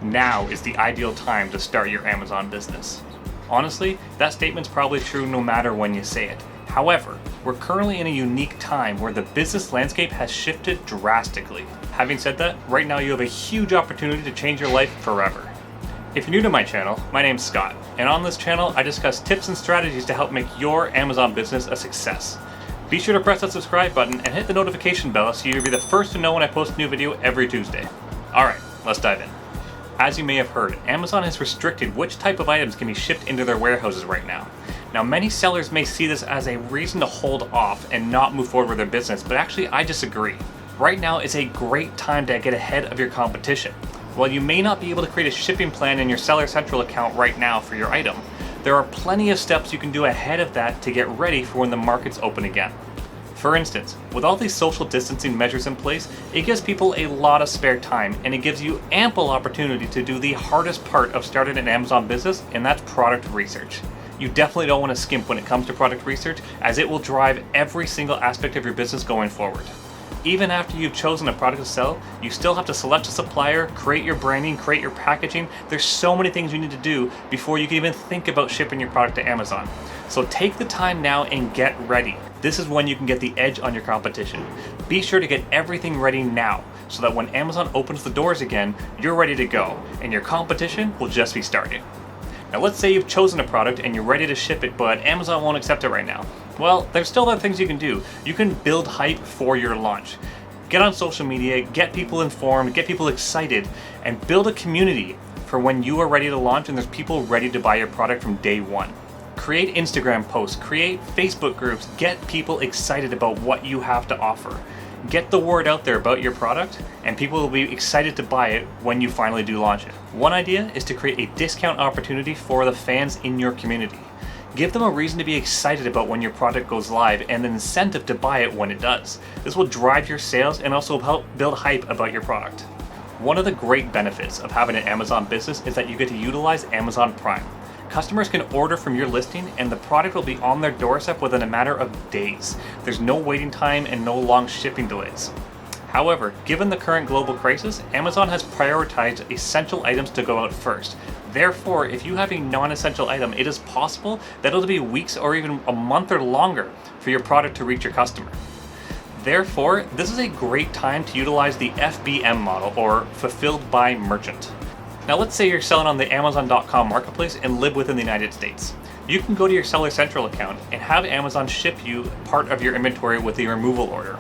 now is the ideal time to start your Amazon business. Honestly, that statement's probably true no matter when you say it. However, we're currently in a unique time where the business landscape has shifted drastically. Having said that, right now you have a huge opportunity to change your life forever. If you're new to my channel, my name's Scott, and on this channel I discuss tips and strategies to help make your Amazon business a success. Be sure to press that subscribe button and hit the notification bell so you'll be the first to know when I post a new video every Tuesday. Alright, let's dive in. As you may have heard, Amazon has restricted which type of items can be shipped into their warehouses right now. Now, many sellers may see this as a reason to hold off and not move forward with their business, but actually I disagree. Right now is a great time to get ahead of your competition. While you may not be able to create a shipping plan in your Seller Central account right now for your item, there are plenty of steps you can do ahead of that to get ready for when the markets open again. For instance, with all these social distancing measures in place, it gives people a lot of spare time and it gives you ample opportunity to do the hardest part of starting an Amazon business, and that's product research. You definitely don't want to skimp when it comes to product research, as it will drive every single aspect of your business going forward. Even after you've chosen a product to sell, you still have to select a supplier, create your branding, create your packaging. There's so many things you need to do before you can even think about shipping your product to Amazon. So take the time now and get ready. This is when you can get the edge on your competition. Be sure to get everything ready now, so that when Amazon opens the doors again, you're ready to go, and your competition will just be starting. Now let's say you've chosen a product and you're ready to ship it, but Amazon won't accept it right now. Well, there's still other things you can do. You can build hype for your launch. Get on social media, get people informed, get people excited, and build a community for when you are ready to launch and there's people ready to buy your product from day one. Create Instagram posts, create Facebook groups, get people excited about what you have to offer. Get the word out there about your product, and people will be excited to buy it when you finally do launch it. One idea is to create a discount opportunity for the fans in your community. Give them a reason to be excited about when your product goes live and an incentive to buy it when it does. This will drive your sales and also help build hype about your product. One of the great benefits of having an Amazon business is that you get to utilize Amazon Prime. Customers can order from your listing and the product will be on their doorstep within a matter of days. There's no waiting time and no long shipping delays. However, given the current global crisis, Amazon has prioritized essential items to go out first. Therefore, if you have a non-essential item, it is possible that it'll be weeks or even a month or longer for your product to reach your customer. Therefore, this is a great time to utilize the FBM model, or Fulfilled by Merchant. Now let's say you're selling on the Amazon.com marketplace and live within the United States. You can go to your Seller Central account and have Amazon ship you part of your inventory with a removal order.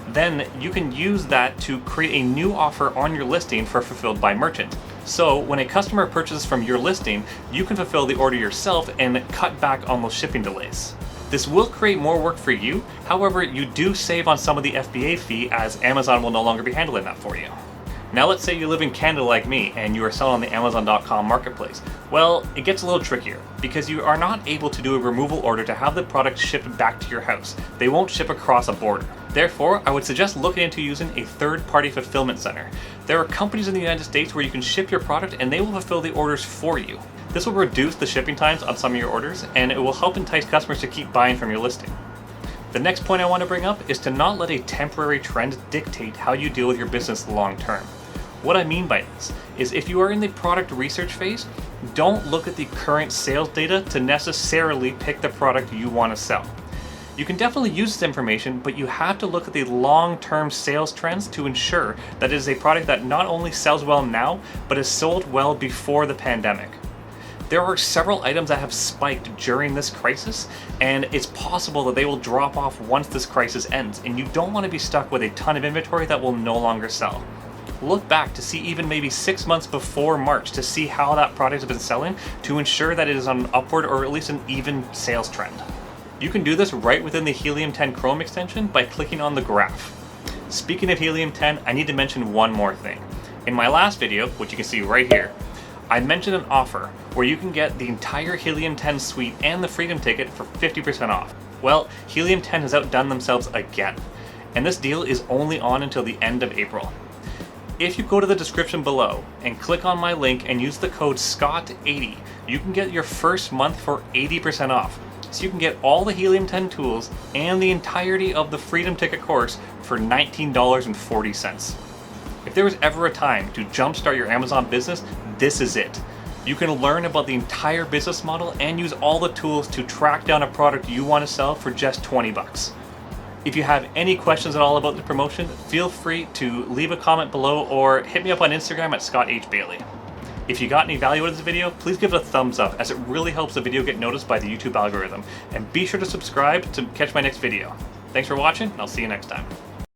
Then you can use that to create a new offer on your listing for Fulfilled by Merchant. So when a customer purchases from your listing, you can fulfill the order yourself and cut back on those shipping delays. This will create more work for you, however, you do save on some of the FBA fee, as Amazon will no longer be handling that for you. Now let's say you live in Canada like me and you are selling on the Amazon.com marketplace. Well, it gets a little trickier because you are not able to do a removal order to have the product shipped back to your house. They won't ship across a border. Therefore, I would suggest looking into using a third-party fulfillment center. There are companies in the United States where you can ship your product and they will fulfill the orders for you. This will reduce the shipping times on some of your orders, and it will help entice customers to keep buying from your listing. The next point I want to bring up is to not let a temporary trend dictate how you deal with your business long term. What I mean by this is, if you are in the product research phase, don't look at the current sales data to necessarily pick the product you want to sell. You can definitely use this information, but you have to look at the long-term sales trends to ensure that it is a product that not only sells well now, but is sold well before the pandemic. There are several items that have spiked during this crisis, and it's possible that they will drop off once this crisis ends, and you don't want to be stuck with a ton of inventory that will no longer sell. Look back to see even maybe 6 months before March to see how that product has been selling, to ensure that it is on an upward or at least an even sales trend. You can do this right within the Helium 10 Chrome extension by clicking on the graph. Speaking of Helium 10, I need to mention one more thing. In my last video, which you can see right here, I mentioned an offer where you can get the entire Helium 10 suite and the Freedom Ticket for 50% off. Well, Helium 10 has outdone themselves again, and this deal is only on until the end of April. If you go to the description below and click on my link and use the code SCOTT80, you can get your first month for 80% off. So you can get all the Helium 10 tools and the entirety of the Freedom Ticket course for $19.40. If there was ever a time to jumpstart your Amazon business, this is it. You can learn about the entire business model and use all the tools to track down a product you want to sell for just 20 bucks. If you have any questions at all about the promotion, feel free to leave a comment below or hit me up on Instagram at Scott H. Bailie. If you got any value out of this video, please give it a thumbs up as it really helps the video get noticed by the YouTube algorithm. And be sure to subscribe to catch my next video. Thanks for watching, and I'll see you next time.